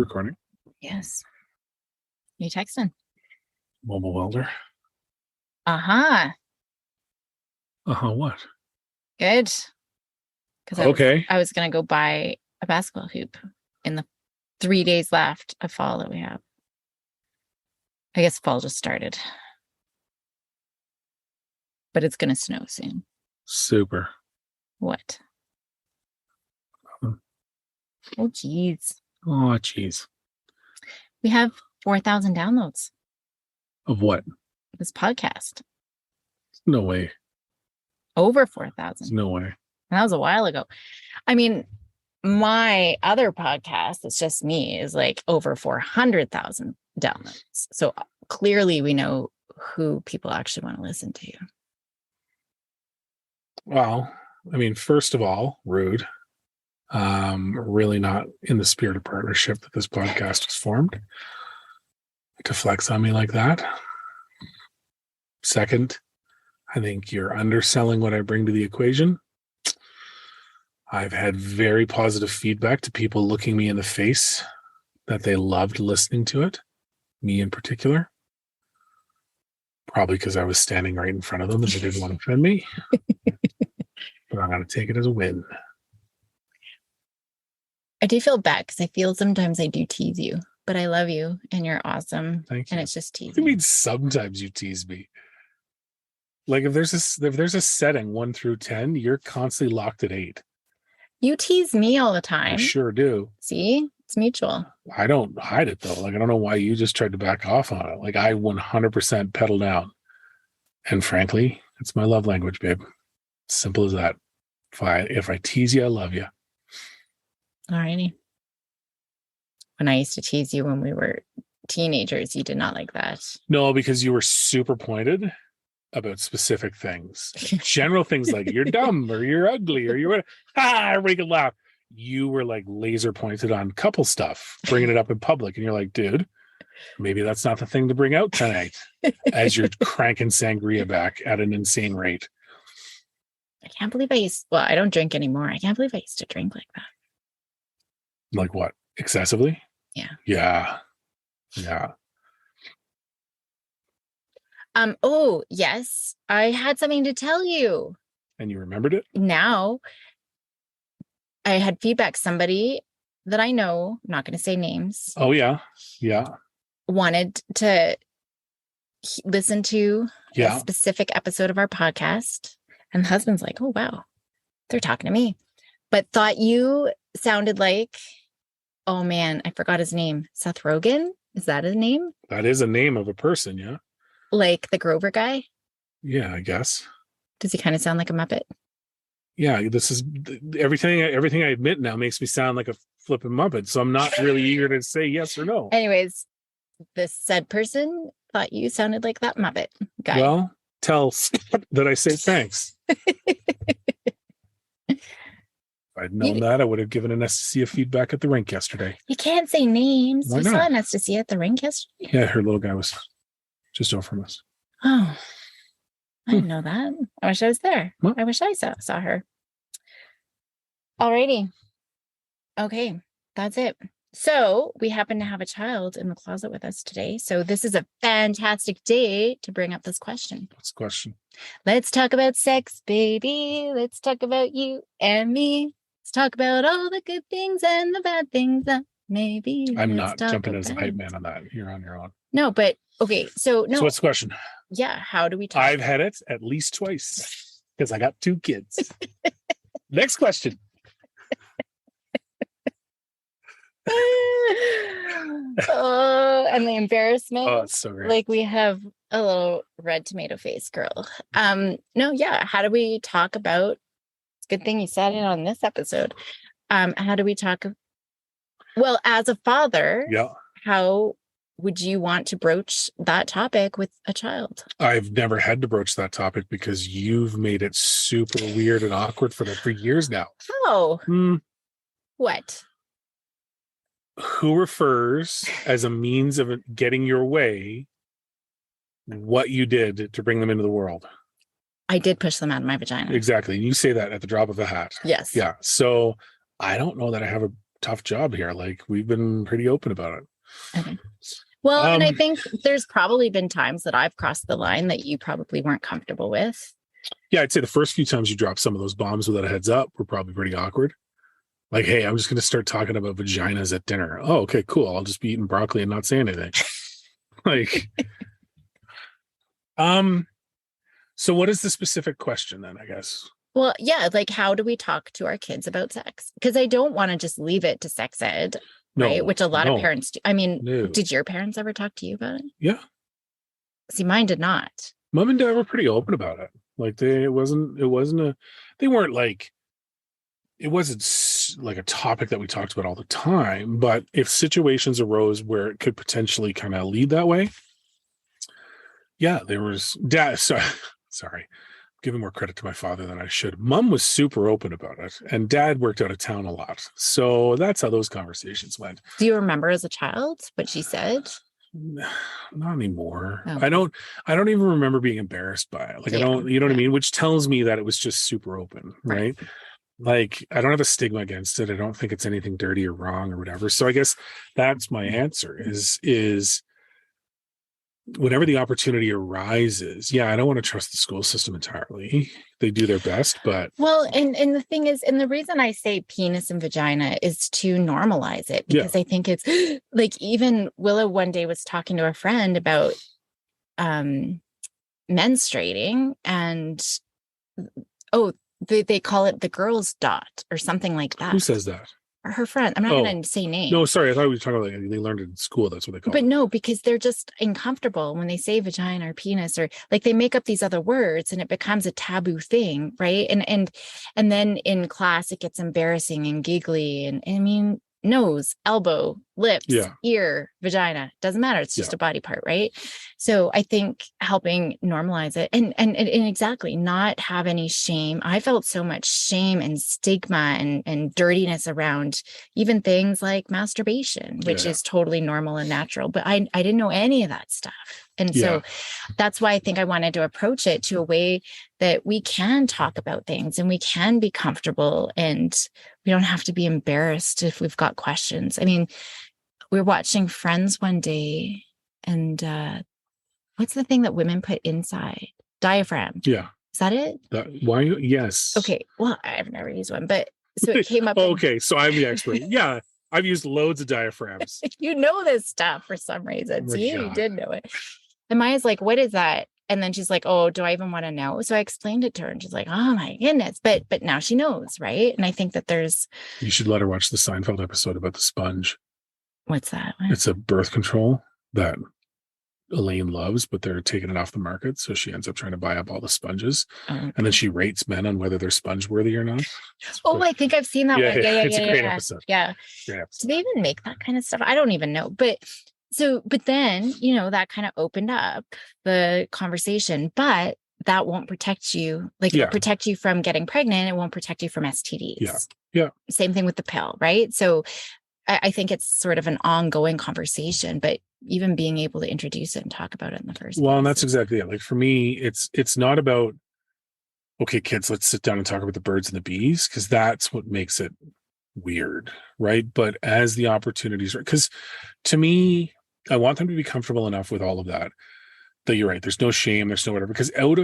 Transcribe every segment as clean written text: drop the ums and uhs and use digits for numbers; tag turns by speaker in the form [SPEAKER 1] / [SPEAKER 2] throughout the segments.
[SPEAKER 1] recording.
[SPEAKER 2] Yes. You texting?
[SPEAKER 1] Mobile welder.
[SPEAKER 2] Uh-huh.
[SPEAKER 1] What?
[SPEAKER 2] Good. Because
[SPEAKER 1] Okay.
[SPEAKER 2] I was going to go buy a basketball hoop in the 3 days left of fall that we have. I guess fall just started. But it's going to snow soon.
[SPEAKER 1] Super.
[SPEAKER 2] What? Oh, geez.
[SPEAKER 1] Oh, jeez.
[SPEAKER 2] We have 4,000 downloads.
[SPEAKER 1] Of what?
[SPEAKER 2] This podcast.
[SPEAKER 1] No way.
[SPEAKER 2] Over 4,000.
[SPEAKER 1] No way.
[SPEAKER 2] And that was a while ago. I mean, my other podcast, it's just me, is like over 400,000 downloads. So clearly we know who people actually want to listen to.
[SPEAKER 1] Well, I mean, first of all, rude. Really not in the spirit of partnership that this podcast was formed to flex on me like that. Second, I think you're underselling what I bring to the equation. I've had very positive feedback to people looking me in the face that they loved listening to it, me in particular. Probably because I was standing right in front of them and they didn't want to offend me. But I'm going to take it as a win.
[SPEAKER 2] I do feel bad because I feel sometimes I do tease you, but I love you and you're awesome.
[SPEAKER 1] Thank you.
[SPEAKER 2] And it's just teasing.
[SPEAKER 1] What do you mean sometimes you tease me? Like if there's a setting 1 through 10, you're constantly locked at 8.
[SPEAKER 2] You tease me all the time.
[SPEAKER 1] I sure do.
[SPEAKER 2] See? It's mutual.
[SPEAKER 1] I don't hide it though. Like I don't know why you just tried to back off on it. Like I 100% pedal down. And frankly, it's my love language, babe. Simple as that. If I tease you, I love you.
[SPEAKER 2] Alrighty. When I used to tease you when we were teenagers, you did not like that.
[SPEAKER 1] No, because you were super pointed about specific things. General things like you're dumb or you're ugly or you're everybody can laugh. You were like laser pointed on couple stuff, bringing it up in public, and you're like, dude, maybe that's not the thing to bring out tonight. As you're cranking sangria back at an insane rate.
[SPEAKER 2] I can't believe I don't drink anymore. I can't believe I used to drink like that.
[SPEAKER 1] Like what? Excessively?
[SPEAKER 2] Yeah.
[SPEAKER 1] Yeah.
[SPEAKER 2] Oh, yes. I had something to tell you.
[SPEAKER 1] And you remembered it?
[SPEAKER 2] Now, I had feedback. Somebody that I know, I'm not going to say names.
[SPEAKER 1] Oh, yeah. Yeah.
[SPEAKER 2] Wanted to listen to
[SPEAKER 1] Yeah.
[SPEAKER 2] a specific episode of our podcast. And the husband's like, oh, wow, they're talking to me. But thought you sounded like, oh, man, I forgot his name. Seth Rogen? Is that his name?
[SPEAKER 1] That is a name of a person, yeah.
[SPEAKER 2] Like the Grover guy?
[SPEAKER 1] Yeah, I guess.
[SPEAKER 2] Does he kind of sound like a Muppet?
[SPEAKER 1] Yeah, this is everything I admit now makes me sound like a flipping Muppet. So I'm not really eager to say yes or no.
[SPEAKER 2] Anyways, this said person thought you sounded like that Muppet guy.
[SPEAKER 1] Well, tell Scott that I say thanks. If I'd known that, I would have given Anastasia feedback at the rink yesterday.
[SPEAKER 2] You can't say names.
[SPEAKER 1] Why
[SPEAKER 2] We
[SPEAKER 1] not?
[SPEAKER 2] saw Anastasia at the rink yesterday.
[SPEAKER 1] Yeah, her little guy was just over from us.
[SPEAKER 2] Oh, I didn't know that. I wish I was there.
[SPEAKER 1] What?
[SPEAKER 2] I wish I saw her. Alrighty. Okay, that's it. So we happen to have a child in the closet with us today. So this is a fantastic day to bring up this question.
[SPEAKER 1] What's the question?
[SPEAKER 2] Let's talk about sex, baby. Let's talk about you and me. Let's talk about all the good things and the bad things that maybe.
[SPEAKER 1] I'm
[SPEAKER 2] Let's
[SPEAKER 1] not jumping
[SPEAKER 2] talk
[SPEAKER 1] as a
[SPEAKER 2] about
[SPEAKER 1] hype
[SPEAKER 2] it.
[SPEAKER 1] man on that. You're on your own.
[SPEAKER 2] No, but okay. So no.
[SPEAKER 1] So what's the question?
[SPEAKER 2] Yeah. How do we talk?
[SPEAKER 1] I've had it at least twice because I got 2 kids. Next question.
[SPEAKER 2] Oh, and the embarrassment.
[SPEAKER 1] Oh, it's so great.
[SPEAKER 2] Like we have a little red tomato face girl. No, yeah. How do we talk about? It's a good thing you sat in on this episode. How do we talk? Well, as a father,
[SPEAKER 1] Yeah.
[SPEAKER 2] how would you want to broach that topic with a child?
[SPEAKER 1] I've never had to broach that topic because you've made it super weird and awkward for years now.
[SPEAKER 2] Oh,
[SPEAKER 1] Hmm.
[SPEAKER 2] what?
[SPEAKER 1] Who refers as a means of getting your way what you did to bring them into the world?
[SPEAKER 2] I did push them out of my vagina.
[SPEAKER 1] Exactly. You say that at the drop of a hat.
[SPEAKER 2] Yes.
[SPEAKER 1] Yeah. So I don't know that I have a tough job here. Like, we've been pretty open about it.
[SPEAKER 2] Okay. Well, and I think there's probably been times that I've crossed the line that you probably weren't comfortable with.
[SPEAKER 1] Yeah, I'd say the first few times you dropped some of those bombs without a heads up were probably pretty awkward. Like, hey, I'm just going to start talking about vaginas at dinner. Oh, okay, cool. I'll just be eating broccoli and not say anything. Like, so what is the specific question then, I guess?
[SPEAKER 2] Well, yeah, like, how do we talk to our kids about sex? Because I don't want to just leave it to sex ed, right? Which a lot of parents do. I mean, did your parents ever talk to you about it?
[SPEAKER 1] Yeah.
[SPEAKER 2] See, mine did not.
[SPEAKER 1] Mom and dad were pretty open about it. Like, it wasn't like a topic that we talked about all the time, but if situations arose where it could potentially kind of lead that way, yeah, there was dad. Sorry, giving more credit to my father than I should. Mom was super open about it, and dad worked out of town a lot. So that's how those conversations went.
[SPEAKER 2] Do you remember as a child what she said?
[SPEAKER 1] Not anymore. Oh. I don't even remember being embarrassed by it. Like, I don't, you know what I mean? Which tells me that it was just super open, right? Like, I don't have a stigma against it. I don't think it's anything dirty or wrong or whatever. So I guess that's my answer is whenever the opportunity arises, yeah, I don't want to trust the school system entirely. They do their best, but
[SPEAKER 2] well, and the thing is, and the reason I say penis and vagina is to normalize it, because I think it's like, even Willow one day was talking to a friend about menstruating, and they call it the girl's dot or something like that.
[SPEAKER 1] Who says that?
[SPEAKER 2] Her friend. I'm not going to say names.
[SPEAKER 1] No, sorry. I thought we were talking about, like, they learned it in school. That's what they call it.
[SPEAKER 2] But no, because they're just uncomfortable when they say vagina or penis, or like they make up these other words and it becomes a taboo thing, right? And then in class it gets embarrassing and giggly, and I mean, nose, elbow, lips, ear, vagina, doesn't matter. It's just a body part, right? So I think helping normalize it and exactly not have any shame. I felt so much shame and stigma and dirtiness around even things like masturbation, which is totally normal and natural. But I didn't know any of that stuff. And so that's why I think I wanted to approach it to a way that we can talk about things and we can be comfortable, and we don't have to be embarrassed if we've got questions. I mean, we were watching Friends one day, and what's the thing that women put inside? Diaphragm.
[SPEAKER 1] Yeah.
[SPEAKER 2] Is that it?
[SPEAKER 1] Why? Yes.
[SPEAKER 2] Okay. Well, I've never used one, but so it came up.
[SPEAKER 1] Okay. So I'm the expert. Yeah. I've used loads of diaphragms.
[SPEAKER 2] You know this stuff for some reason. So you did know it. And Maya's like, what is that? And then she's like, oh, do I even want to know? So I explained it to her, and she's like, oh my goodness. But now she knows, right? And I think that
[SPEAKER 1] you should let her watch the Seinfeld episode about the sponge.
[SPEAKER 2] What's that?
[SPEAKER 1] It's a birth control that Elaine loves, but they're taking it off the market. So she ends up trying to buy up all the sponges. Okay. And then she rates men on whether they're sponge worthy or not.
[SPEAKER 2] I think I've seen that one. Yeah.
[SPEAKER 1] It's a great episode.
[SPEAKER 2] Yeah.
[SPEAKER 1] Great episode.
[SPEAKER 2] Do they even make that kind of stuff? I don't even know. But then, that kind of opened up the conversation, but that won't protect you. Like, it'll protect you from getting pregnant. It won't protect you from STDs.
[SPEAKER 1] Yeah.
[SPEAKER 2] Same thing with the pill, right? So I think it's sort of an ongoing conversation, but even being able to introduce it and talk about it in the first place.
[SPEAKER 1] And that's exactly it. Like, for me, it's not about, okay, kids, let's sit down and talk about the birds and the bees, because that's what makes it weird, right? But as the opportunities, because to me, I want them to be comfortable enough with all of that you're right. There's no shame. There's no whatever. Because out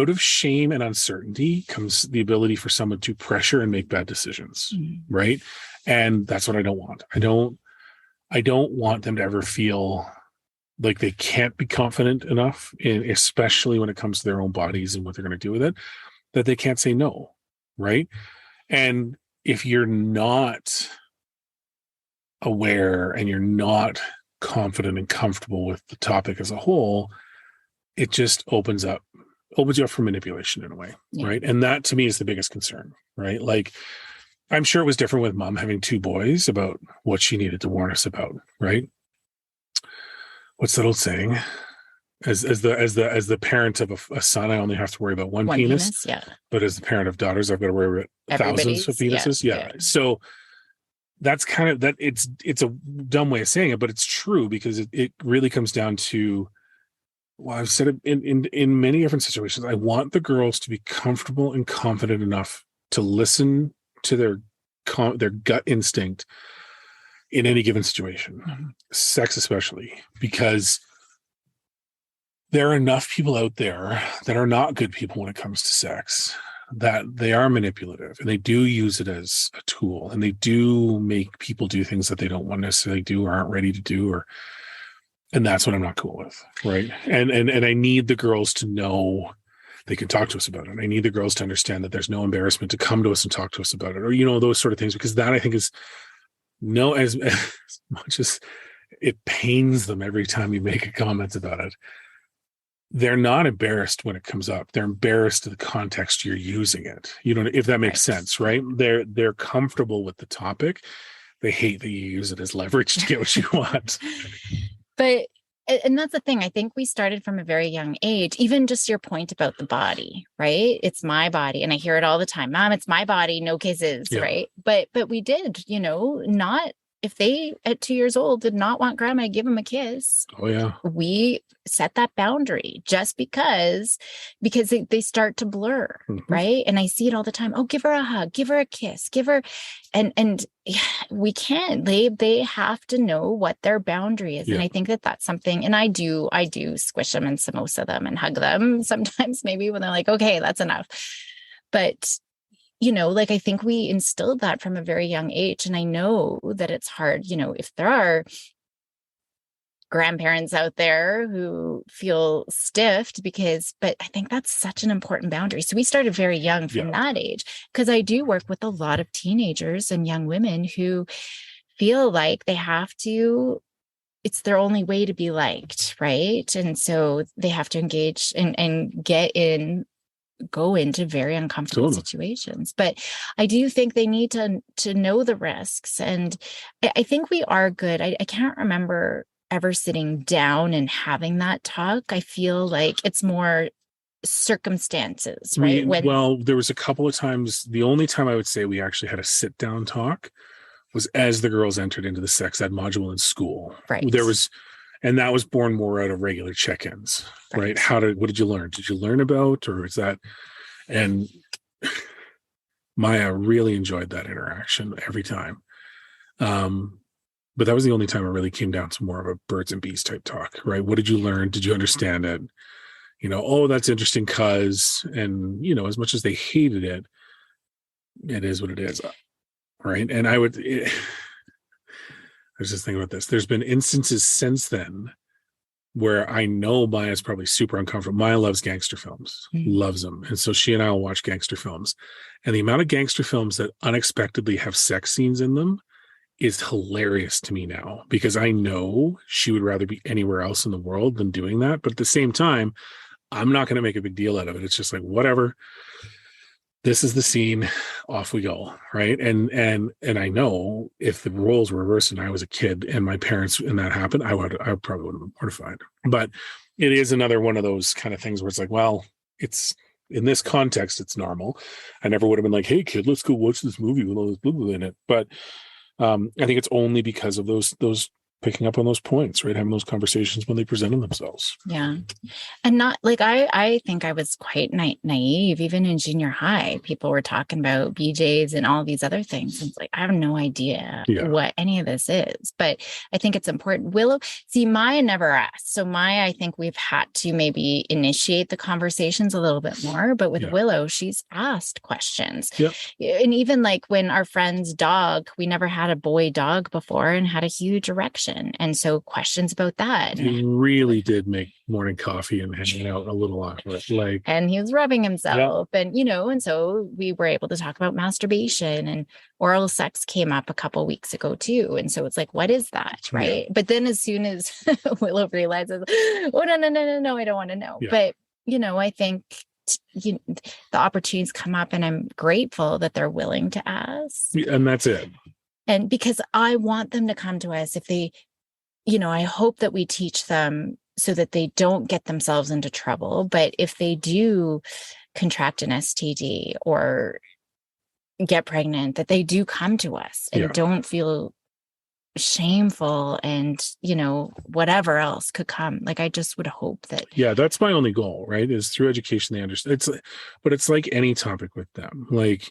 [SPEAKER 1] of shame and uncertainty comes the ability for someone to pressure and make bad decisions, right? And that's what I don't want. I don't want them to ever feel like they can't be confident enough, especially when it comes to their own bodies and what they're going to do with it, that they can't say no, right? And if you're not aware and you're not confident and comfortable with the topic as a whole, it just opens you up for manipulation in a way, right? And that to me is the biggest concern, right? Like, I'm sure it was different with mom having two boys about what she needed to warn us about, right? What's that old saying? As the parent of a son, I only have to worry about one penis.
[SPEAKER 2] Yeah.
[SPEAKER 1] But as the parent of daughters, I've got to worry about thousands of penises. Yeah. So that's kind of that. It's a dumb way of saying it, but it's true, because it really comes down to, well, I've said it in many different situations. I want the girls to be comfortable and confident enough to listen to their gut instinct in any given situation, sex especially, because there are enough people out there that are not good people when it comes to sex, that they are manipulative and they do use it as a tool, and they do make people do things that they don't want to necessarily do or aren't ready to do, and that's what I'm not cool with, right? And I need the girls to know they can talk to us about it. I need the girls to understand that there's no embarrassment to come to us and talk to us about it, or, you know, those sort of things, because that I think is as much as it pains them every time you make a comment about it, they're not embarrassed when it comes up. They're embarrassed to the context you're using it. You know, if that makes sense, right? They're comfortable with the topic. They hate that you use it as leverage to get what you want.
[SPEAKER 2] But, and that's the thing. I think we started from a very young age, even just your point about the body, right? It's my body. And I hear it all the time. Mom, it's my body. No kisses,
[SPEAKER 1] Yeah.
[SPEAKER 2] right? But we did, you know, not, if they at 2 years old did not want grandma to give them a kiss.
[SPEAKER 1] Oh yeah.
[SPEAKER 2] We set that boundary just because they start to blur, right? And I see it all the time. Oh, give her a hug, give her a kiss, give her, and we can't. They have to know what their boundary is, and I think that's something. And I do squish them and samosa them and hug them sometimes, maybe when they're like, okay, that's enough. But you know, like I think we instilled that from a very young age, and I know that it's hard. You know, if there are grandparents out there who feel stiffed but I think that's such an important boundary. So we started very young from that age, because I do work with a lot of teenagers and young women who feel like they have to, it's their only way to be liked, right? And so they have to engage and go into very uncomfortable situations. But I do think they need to know the risks. And I think we are good. I can't remember ever sitting down and having that talk. I feel like it's more circumstances, right?
[SPEAKER 1] Well, there was a couple of times. The only time I would say we actually had a sit down talk was as the girls entered into the sex ed module in school.
[SPEAKER 2] Right.
[SPEAKER 1] And that was born more out of regular check-ins, right? What did you learn? Did you learn about, or is that, and Maya really enjoyed that interaction every time. But that was the only time it really came down to more of a birds and bees type talk, right? What did you learn? Did you understand it? You know, oh, that's interesting, and, you know, as much as they hated it, it is what it is, right? And I was just thinking about this. There's been instances since then where I know Maya's probably super uncomfortable. Maya loves gangster films, loves them. And so she and I will watch gangster films. And the amount of gangster films that unexpectedly have sex scenes in them is hilarious to me now, because I know she would rather be anywhere else in the world than doing that. But at the same time, I'm not going to make a big deal out of it. It's just like, whatever. This is the scene, off we go, right? And I know if the roles were reversed and I was a kid and my parents and that happened, I probably would have been mortified. But it is another one of those kind of things where it's like, well, it's in this context, it's normal. I never would have been like, hey kid, let's go watch this movie with all this blah, blah in it. But I think it's only because of those picking up on those points, right? Having those conversations when they presented themselves.
[SPEAKER 2] Yeah. And not like, I think I was quite naive, even in junior high, people were talking about BJs and all these other things. It's like, I have no idea what any of this is, but I think it's important. Willow, see, Maya never asked. So Maya, I think we've had to maybe initiate the conversations a little bit more, but with Willow, she's asked questions.
[SPEAKER 1] Yep.
[SPEAKER 2] And even like when our friend's dog, we never had a boy dog before and had a huge erection. And so questions about that.
[SPEAKER 1] He really did make morning coffee and hanging out a little awkward.
[SPEAKER 2] And he was rubbing himself and, you know, and so we were able to talk about masturbation, and oral sex came up a couple weeks ago too. And so it's like, what is that? Right. Yeah. But then as soon as Willow realizes, oh, no, I don't want to know. Yeah. But, you know, I think the opportunities come up and I'm grateful that they're willing to ask.
[SPEAKER 1] And that's it.
[SPEAKER 2] And because I want them to come to us if they, you know, I hope that we teach them so that they don't get themselves into trouble. But if they do contract an STD or get pregnant, that they do come to us and don't feel shameful and, you know, whatever else could come. Like, I just would hope that.
[SPEAKER 1] Yeah, that's my only goal, right? Is through education, they understand. But it's like any topic with them. Like,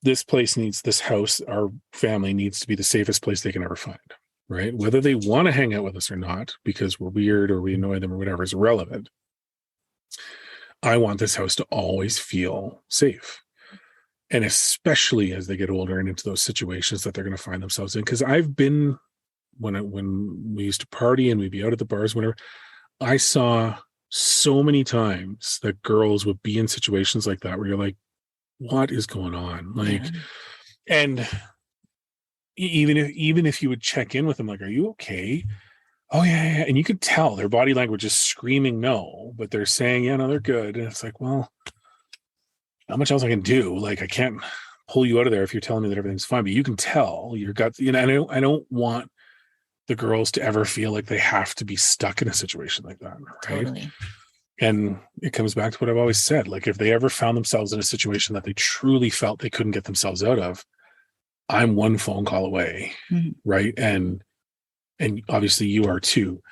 [SPEAKER 1] this house, our family needs to be the safest place they can ever find, right? Whether they want to hang out with us or not, because we're weird or we annoy them or whatever, is irrelevant. I want this house to always feel safe. And especially as they get older and into those situations that they're going to find themselves in. Because I've been, when we used to party and we'd be out at the bars, whenever, I saw so many times that girls would be in situations like that where you're like, what is going on? Like, and even if you would check in with them, like, are you okay? Oh yeah. And you could tell their body language is screaming no, but they're saying, yeah, no, they're good. And it's like, well, not much else I can do. Like, I can't pull you out of there if you're telling me that everything's fine, but you can tell your gut, you know, I don't want the girls to ever feel like they have to be stuck in a situation like that. Right.
[SPEAKER 2] Totally.
[SPEAKER 1] And it comes back to what I've always said. Like, if they ever found themselves in a situation that they truly felt they couldn't get themselves out of, I'm one phone call away. Mm-hmm. Right. And obviously you are too.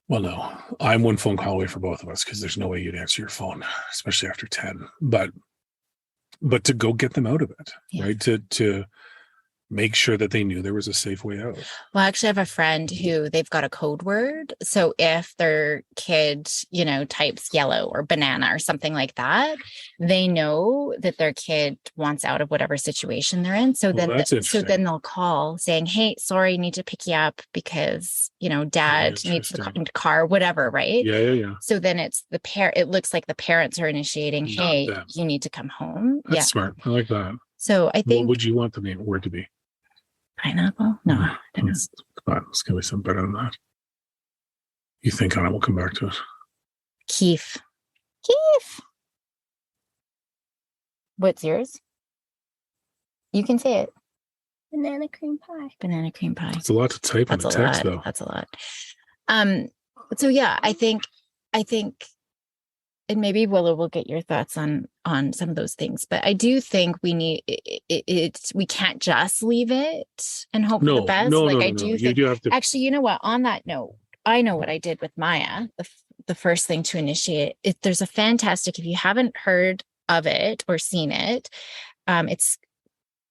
[SPEAKER 1] Well, no, I'm one phone call away for both of us, because there's no way you'd answer your phone, especially after 10. But to go get them out of it, right? To make sure that they knew there was a safe way out.
[SPEAKER 2] Well, actually, I have a friend who they've got a code word. So if their kid, you know, types yellow or banana or something like that, they know that their kid wants out of whatever situation they're in. So then they'll call saying, hey, sorry, need to pick you up because, you know, dad needs the car, whatever, right?
[SPEAKER 1] Yeah.
[SPEAKER 2] So then it's the it looks like the parents are initiating, hey, you need to come home.
[SPEAKER 1] That's smart. I like that.
[SPEAKER 2] So I think.
[SPEAKER 1] What would you want the word to be?
[SPEAKER 2] Pineapple? No,
[SPEAKER 1] Come on, it's gonna be something better than that. You think on it, we'll come back to it.
[SPEAKER 2] Keef. What's yours? You can say it.
[SPEAKER 3] Banana cream pie.
[SPEAKER 1] It's a lot to type in the text, though.
[SPEAKER 2] That's a lot. So yeah, I think and maybe Willow will get your thoughts on some of those things, but I do think we need we can't just leave it and hope for the best. I do think, you have to. Actually, you know what? On that note, I know what I did with Maya. The first thing to initiate it. There's a fantastic. If you haven't heard of it or seen it, it's.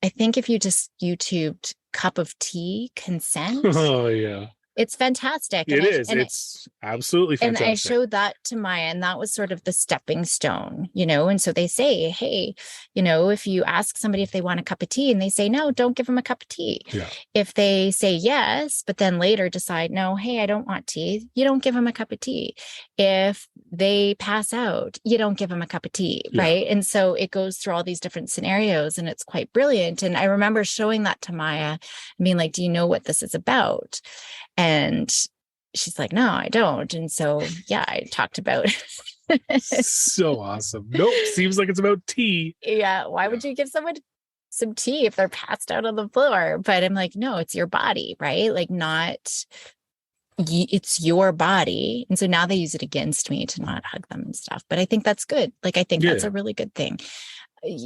[SPEAKER 2] I think if you just YouTubed cup of tea consent.
[SPEAKER 1] Oh yeah.
[SPEAKER 2] It's fantastic.
[SPEAKER 1] It's absolutely fantastic.
[SPEAKER 2] And I showed that to Maya, and that was sort of the stepping stone, you know? And so they say, hey, you know, if you ask somebody if they want a cup of tea and they say, no, don't give them a cup of tea.
[SPEAKER 1] Yeah.
[SPEAKER 2] If they say yes, but then later decide, no, hey, I don't want tea, you don't give them a cup of tea. If they pass out, you don't give them a cup of tea, right? And so it goes through all these different scenarios, and it's quite brilliant. And I remember showing that to Maya and being like, do you know what this is about? And she's like, no, I don't. And so, yeah, I talked about
[SPEAKER 1] So awesome. Nope. Seems like it's about tea.
[SPEAKER 2] Yeah. Why would you give someone some tea if they're passed out on the floor? But I'm like, no, it's your body, right? Like, it's your body. And so now they use it against me to not hug them and stuff. But I think that's good. Like, I think that's a really good thing.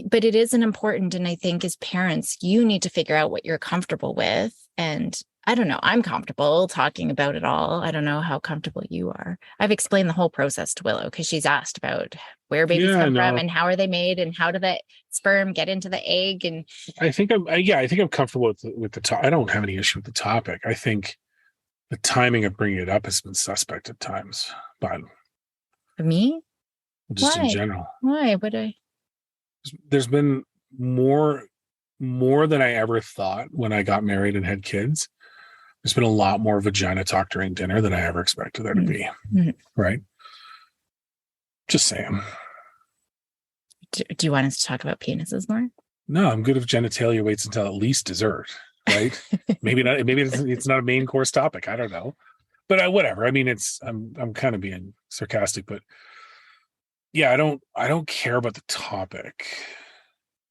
[SPEAKER 2] But it is an important. And I think as parents, you need to figure out what you're comfortable with. And I don't know. I'm comfortable talking about it all. I don't know how comfortable you are. I've explained the whole process to Willow because she's asked about where babies come from and how are they made and how do the sperm get into the egg. And
[SPEAKER 1] I think I'm comfortable with the topic. I don't have any issue with the topic. I think the timing of bringing it up has been suspect at times, but
[SPEAKER 2] for me,
[SPEAKER 1] just in general,
[SPEAKER 2] why would
[SPEAKER 1] there's been more than I ever thought when I got married and had kids. There's been a lot more vagina talk during dinner than I ever expected there to be. Mm-hmm. Right. Just saying.
[SPEAKER 2] Do you want us to talk about penises more?
[SPEAKER 1] No, I'm good if genitalia waits until at least dessert. Right. Maybe not. Maybe it's not a main course topic. I don't know, but whatever. I mean, I'm kind of being sarcastic, but yeah, I don't care about the topic.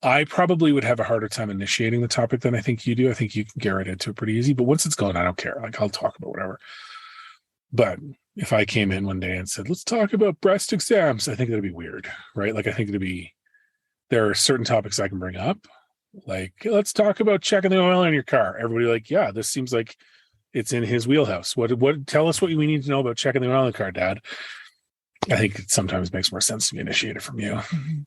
[SPEAKER 1] I probably would have a harder time initiating the topic than I think you do. I think you can get right into it pretty easy, but once it's going, I don't care. Like, I'll talk about whatever. But if I came in one day and said, let's talk about breast exams, I think that'd be weird, right? Like, I think there are certain topics I can bring up. Like, let's talk about checking the oil in your car. Everybody like, yeah, this seems like it's in his wheelhouse. Tell us what we need to know about checking the oil in the car, Dad. I think it sometimes makes more sense to be initiated from you.
[SPEAKER 2] Mm-hmm.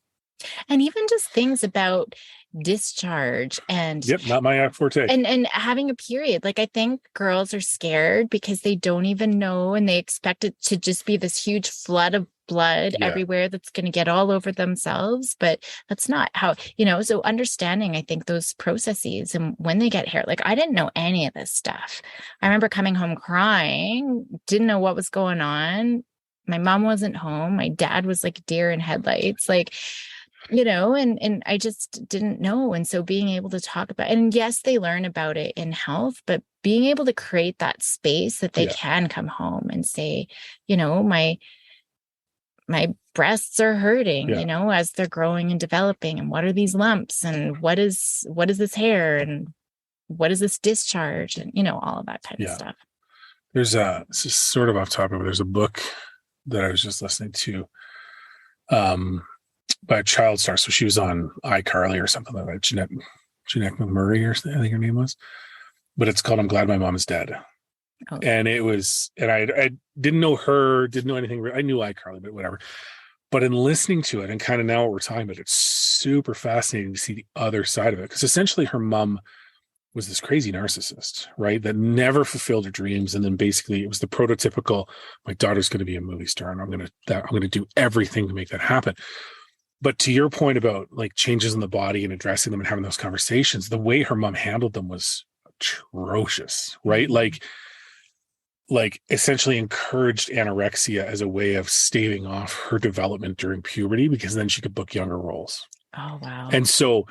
[SPEAKER 2] And even just things about discharge and
[SPEAKER 1] Yep, not my forte.
[SPEAKER 2] and having a period. Like, I think girls are scared because they don't even know, and they expect it to just be this huge flood of blood
[SPEAKER 1] Yeah.
[SPEAKER 2] everywhere that's going to get all over themselves. But that's not how, so understanding, I think, those processes and when they get hair, like, I didn't know any of this stuff. I remember coming home crying, didn't know what was going on. My mom wasn't home. My dad was like a deer in headlights. Like, and I just didn't know. And so being able to talk about, and yes, they learn about it in health, but being able to create that space that they can come home and say, my breasts are hurting, as they're growing and developing, and what are these lumps, and what is this hair, and what is this discharge, and all of that kind of stuff.
[SPEAKER 1] There's this is sort of off topic, but there's a book that I was just listening to by a child star. So she was on iCarly or something like that. Jeanette McMurray, or I think her name was. But it's called "I'm Glad My Mom Is Dead." Oh. And it was, and I didn't know her, didn't know anything. I knew iCarly, but whatever. But in listening to it, and kind of now what we're talking about, it's super fascinating to see the other side of it. Because essentially her mom was this crazy narcissist, right? That never fulfilled her dreams. And then basically it was the prototypical, my daughter's going to be a movie star and I'm going to do everything to make that happen. But to your point about like changes in the body and addressing them and having those conversations, the way her mom handled them was atrocious, right? Like essentially encouraged anorexia as a way of staving off her development during puberty, because then she could book younger roles.
[SPEAKER 2] Oh, wow.
[SPEAKER 1] And so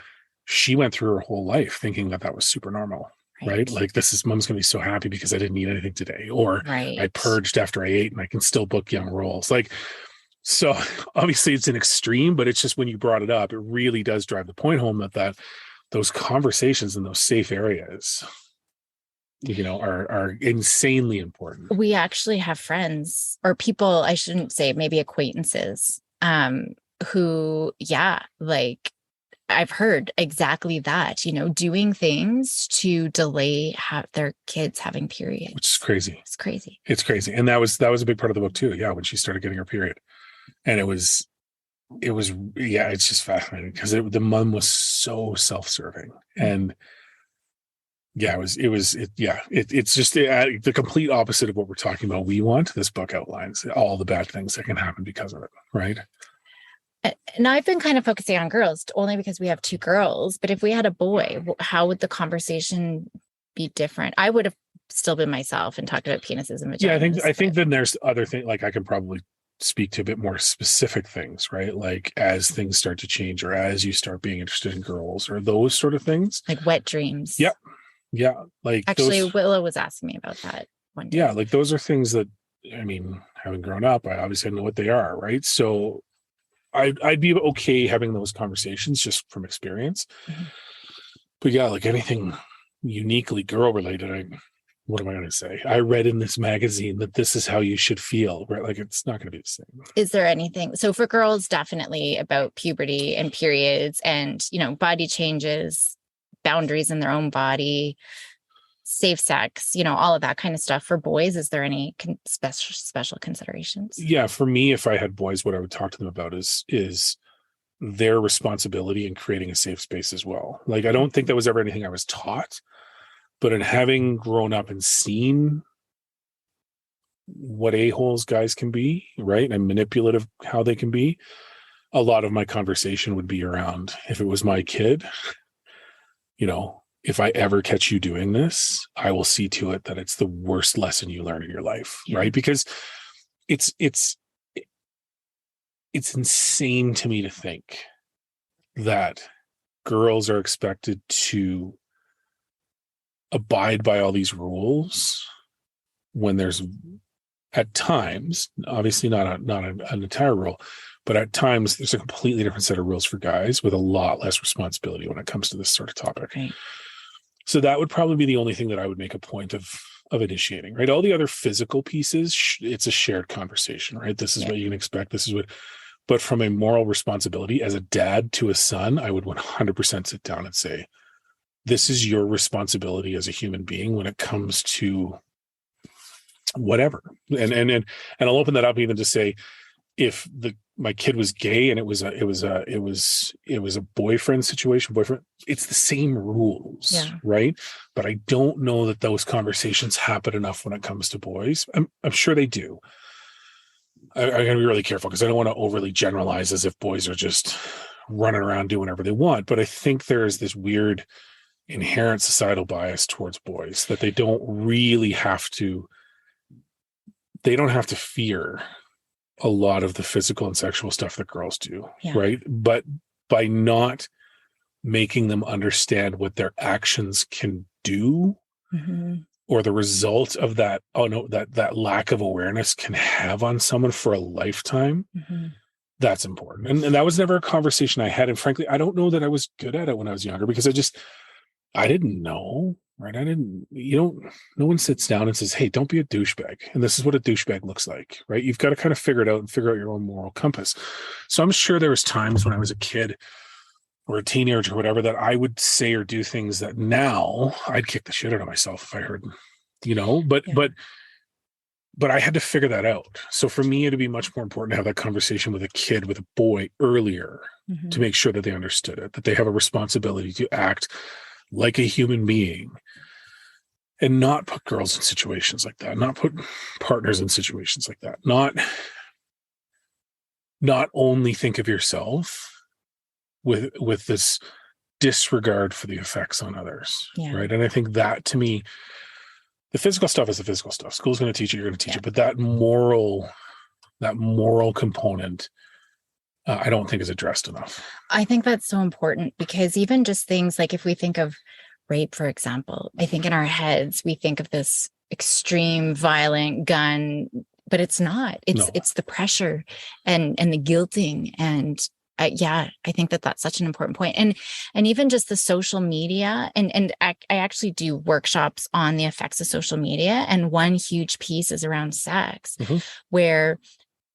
[SPEAKER 1] she went through her whole life thinking that was super normal, right? Like, mom's going to be so happy because I didn't eat anything today, or I purged after I ate and I can still book young roles. Like, so obviously it's an extreme, but it's just when you brought it up, it really does drive the point home that those conversations in those safe areas, are insanely important.
[SPEAKER 2] We actually have friends, or people, I shouldn't say, maybe acquaintances, who, like, I've heard exactly that, doing things to delay their kids having periods.
[SPEAKER 1] Which is crazy.
[SPEAKER 2] It's crazy.
[SPEAKER 1] It's crazy. And that was a big part of the book too. Yeah. When she started getting her period. And it was, it's just fascinating because the mom was so self-serving. And it's just the complete opposite of what we're talking about. This book outlines all the bad things that can happen because of it. Right.
[SPEAKER 2] And I've been kind of focusing on girls only because we have two girls. But if we had a boy, how would the conversation be different? I would have still been myself and talked about penises and vaginas.
[SPEAKER 1] Yeah, I think then there's other things, like I can probably speak to a bit more specific things, right? Like as things start to change, or as you start being interested in girls, or those sort of things.
[SPEAKER 2] Like wet dreams.
[SPEAKER 1] Yep. Yeah. Like
[SPEAKER 2] actually, Willow was asking me about that one day.
[SPEAKER 1] Yeah, like those are things that, I mean, having grown up, I obviously know what they are, right? So I'd be okay having those conversations just from experience. Mm-hmm. But yeah, like anything uniquely girl related, what am I going to say? I read in this magazine that this is how you should feel, right? Like it's not going to be the same.
[SPEAKER 2] Is there anything? So for girls, definitely about puberty and periods and, body changes, boundaries in their own body, safe sex, all of that kind of stuff. For boys, is there any special considerations?
[SPEAKER 1] Yeah, for me, if I had boys, what I would talk to them about is their responsibility in creating a safe space as well. Like, I don't think that was ever anything I was taught, but in having grown up and seen what a-holes guys can be, right, and manipulative how they can be, a lot of my conversation would be around, if it was my kid, if I ever catch you doing this, I will see to it that it's the worst lesson you learn in your life, right? Because it's insane to me to think that girls are expected to abide by all these rules when there's, at times, obviously not an entire rule, but at times there's a completely different set of rules for guys with a lot less responsibility when it comes to this sort of topic.
[SPEAKER 2] Right.
[SPEAKER 1] So that would probably be the only thing that I would make a point of initiating, right? All the other physical pieces, it's a shared conversation, right? This is what you can expect. This is what, but from a moral responsibility as a dad to a son, I would 100% sit down and say, this is your responsibility as a human being when it comes to whatever. And I'll open that up even to say, if my kid was gay and it was a boyfriend situation, it's the same rules, right? But I don't know that those conversations happen enough when it comes to boys. I'm sure they do. I gotta be really careful because I don't want to overly generalize as if boys are just running around doing whatever they want. But I think there's this weird inherent societal bias towards boys that they don't have to fear a lot of the physical and sexual stuff that girls do, right? But by not making them understand what their actions can do, or the result of that, that lack of awareness can have on someone for a lifetime, that's important. And that was never a conversation I had. And frankly, I don't know that I was good at it when I was younger because I didn't know, right? No one sits down and says, hey, don't be a douchebag. And this is what a douchebag looks like, right? You've got to kind of figure it out and figure out your own moral compass. So I'm sure there was times when I was a kid or a teenager or whatever that I would say or do things that now I'd kick the shit out of myself if I heard, but I had to figure that out. So for me, it'd be much more important to have that conversation with a boy earlier to make sure that they understood it, that they have a responsibility to act like a human being and not put girls in situations like that, not put partners in situations like that, not only think of yourself with this disregard for the effects on others, right? And I think that, to me, the physical stuff is the physical stuff. School's going to teach it, you're going to teach it, but that moral component, I don't think is addressed enough.
[SPEAKER 2] I think that's so important because even just things like if we think of rape, for example, I think in our heads, we think of this extreme, violent gun, but it's not. It's the pressure and the guilting. And I think that's such an important point. And even just the social media and I actually do workshops on the effects of social media. And one huge piece is around sex, where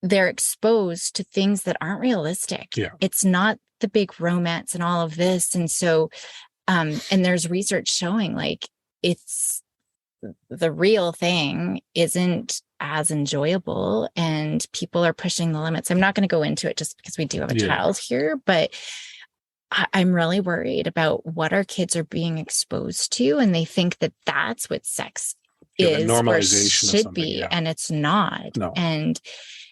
[SPEAKER 2] they're exposed to things that aren't realistic. It's not the big romance and all of this. And so, and there's research showing like it's the real thing isn't as enjoyable and people are pushing the limits. I'm not going to go into it just because we do have a child here, but I'm really worried about what our kids are being exposed to. And they think that that's what sex is or should be. And it's not.
[SPEAKER 1] No.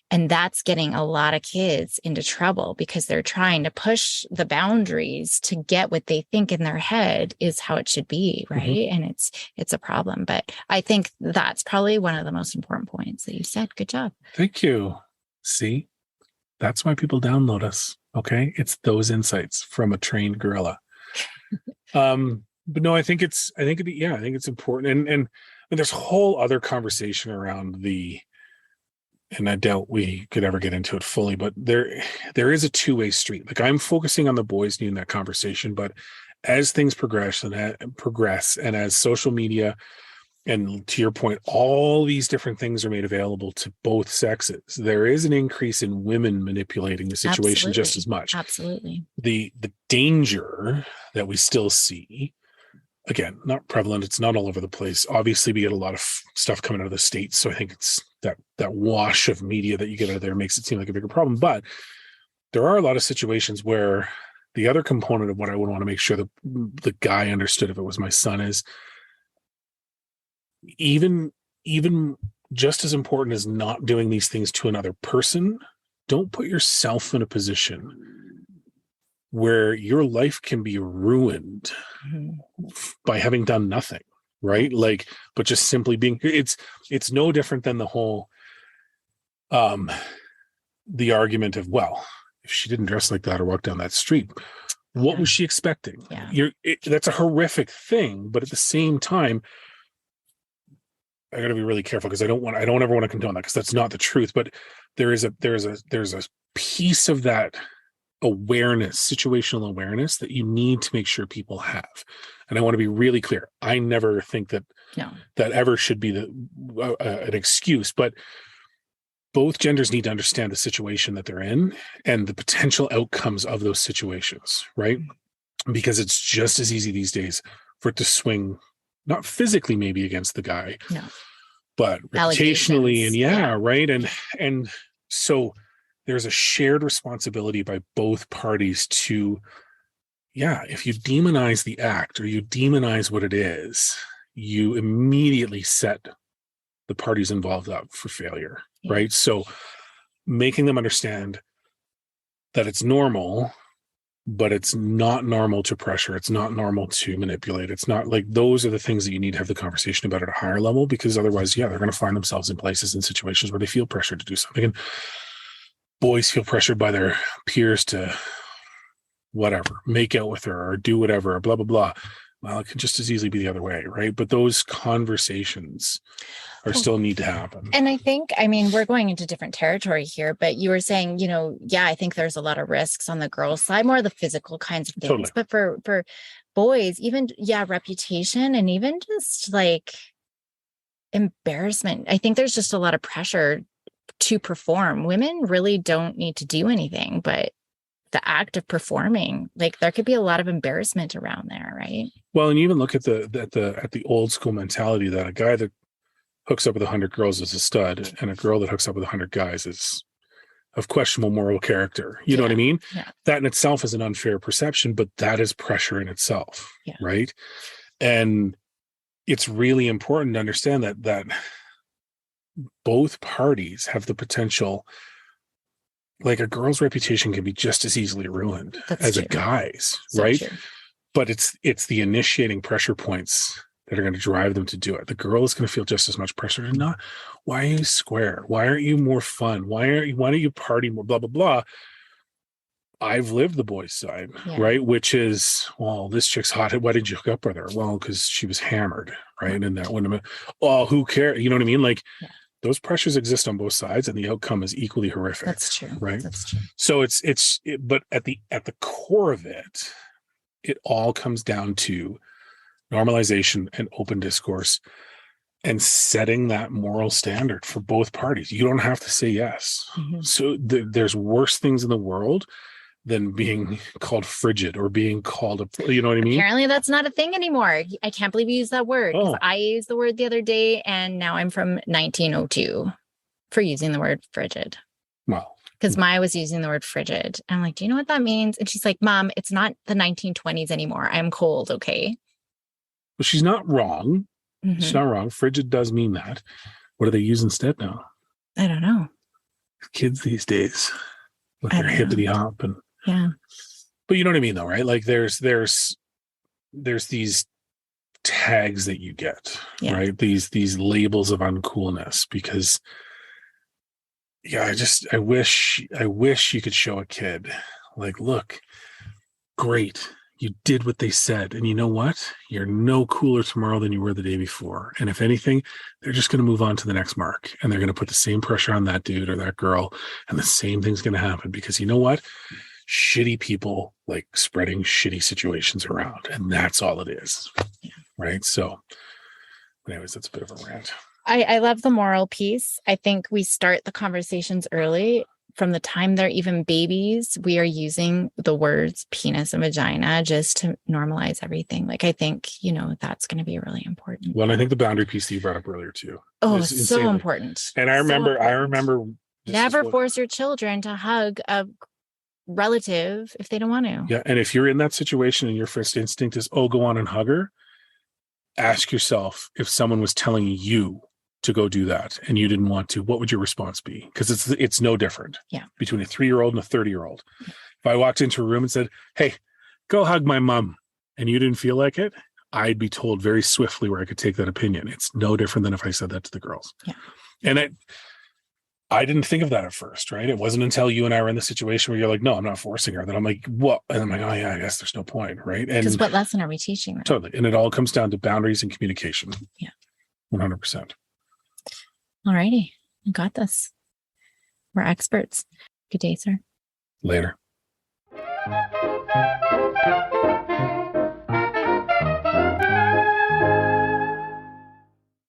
[SPEAKER 2] And that's getting a lot of kids into trouble because they're trying to push the boundaries to get what they think in their head is how it should be, right? And it's a problem. But I think that's probably one of the most important points that you said. Good job.
[SPEAKER 1] Thank you. See, that's why people download us. Okay, it's those insights from a trained gorilla. But no, I think it's important, and there's a whole other conversation around and I doubt we could ever get into it fully, but there is a two-way street. Like I'm focusing on the boys needing that conversation, but as things progress and as social media, and to your point, all these different things are made available to both sexes, there is an increase in women manipulating the situation just as much.
[SPEAKER 2] Absolutely.
[SPEAKER 1] The danger that we still see, again, not prevalent, it's not all over the place. Obviously, we get a lot of stuff coming out of the States, so I think it's that wash of media that you get out of there makes it seem like a bigger problem. But there are a lot of situations where the other component of what I would want to make sure that the guy understood if it was my son is even just as important as not doing these things to another person, don't put yourself in a position where your life can be ruined by having done nothing, right? Like, but just simply being, it's no different than the whole, the argument of, well, if she didn't dress like that or walk down that street, what was she expecting? That's a horrific thing. But at the same time, I got to be really careful because I don't ever want to condone that because that's not the truth. But there's a piece of that awareness, situational awareness that you need to make sure people have. And I want to be really clear. I never think that ever should be an excuse, but both genders need to understand the situation that they're in and the potential outcomes of those situations, right? Because it's just as easy these days for it to swing, not physically maybe against the guy, but reputationally and right. And so there's a shared responsibility by both parties to, if you demonize the act or you demonize what it is, you immediately set the parties involved up for failure, right? So making them understand that it's normal, but it's not normal to pressure. It's not normal to manipulate. It's not like, those are the things that you need to have the conversation about at a higher level, because otherwise, they're going to find themselves in places and situations where they feel pressured to do something. And boys feel pressured by their peers to whatever, make out with her or do whatever, blah, blah, blah. Well, it could just as easily be the other way, right? But those conversations are still need to happen.
[SPEAKER 2] And I think, we're going into different territory here, but you were saying, I think there's a lot of risks on the girls' side, more of the physical kinds of things. Totally. But for boys, even, reputation and even just like embarrassment. I think there's just a lot of pressure to perform. Women really don't need to do anything, but the act of performing, like there could be a lot of embarrassment around there, right?
[SPEAKER 1] Well, and you even look at the old school mentality that a guy that hooks up with 100 girls is a stud, and a girl that hooks up with 100 guys is of questionable moral character. You know what I mean?
[SPEAKER 2] Yeah.
[SPEAKER 1] That in itself is an unfair perception, but that is pressure in itself, right? And it's really important to understand that both parties have the potential. Like a girl's reputation can be just as easily ruined as a guy's, right? True. But it's the initiating pressure points that are going to drive them to do it. The girl is going to feel just as much pressure to not. Why are you square? Why aren't you more fun? Why don't you party more? Blah blah blah. I've lived the boys' side, right? Which is, well, this chick's hot. Why did you hook up with her? Well, because she was hammered, right? And that wouldn't have been, who cares? You know what I mean? Like. Those pressures exist on both sides, and the outcome is equally horrific.
[SPEAKER 2] That's true.
[SPEAKER 1] Right.
[SPEAKER 2] That's true.
[SPEAKER 1] So but at the core of it, it all comes down to normalization and open discourse and setting that moral standard for both parties. You don't have to say yes. Mm-hmm. So there's worse things in the world than being called frigid or being called you know what I mean?
[SPEAKER 2] Apparently that's not a thing anymore. I can't believe you used that word. I used the word the other day, and now I'm from 1902 for using the word frigid.
[SPEAKER 1] Wow.
[SPEAKER 2] Because Maya was using the word frigid. I'm like, do you know what that means? And she's like, Mom, it's not the 1920s anymore. I'm cold, okay?
[SPEAKER 1] Well, she's not wrong.
[SPEAKER 2] Mm-hmm.
[SPEAKER 1] She's not wrong. Frigid does mean that. What do they use instead now?
[SPEAKER 2] I don't know.
[SPEAKER 1] Kids these days with their hippity hop and but you know what I mean though, right? Like there's these tags that you get, right? These labels of uncoolness, because I wish you could show a kid like, look, great, you did what they said, and you know what? You're no cooler tomorrow than you were the day before. And if anything, they're just going to move on to the next mark, and they're going to put the same pressure on that dude or that girl, and the same thing's going to happen, because you know what? Shitty people like spreading shitty situations around, and that's all it is. Right. So anyways, that's a bit of a rant.
[SPEAKER 2] I love the moral piece. I think we start the conversations early. From the time they're even babies, we are using the words penis and vagina just to normalize everything. Like, I think, that's going to be really important.
[SPEAKER 1] Well, and I think the boundary piece that you brought up earlier too.
[SPEAKER 2] Oh, so important.
[SPEAKER 1] And I remember
[SPEAKER 2] never force your children to hug a relative if they don't want to.
[SPEAKER 1] Yeah. And if you're in that situation and your first instinct is, go on and hug her, ask yourself, if someone was telling you to go do that and you didn't want to, what would your response be? Because it's no different between a 3-year-old and a 30-year-old. If I walked into a room and said, hey, go hug my mom, and you didn't feel like it, I'd be told very swiftly where I could take that opinion. It's no different than if I said that to the girls.
[SPEAKER 2] Yeah.
[SPEAKER 1] And I didn't think of that at first, right? It wasn't until you and I were in the situation where you're like, no, I'm not forcing her, that I'm like, what? And I'm like, oh yeah, I guess there's no point, right? And
[SPEAKER 2] because what lesson are we teaching them?
[SPEAKER 1] Totally. And it all comes down to boundaries and communication.
[SPEAKER 2] Yeah.
[SPEAKER 1] 100%.
[SPEAKER 2] All righty. You got this. We're experts. Good day, sir.
[SPEAKER 1] Later.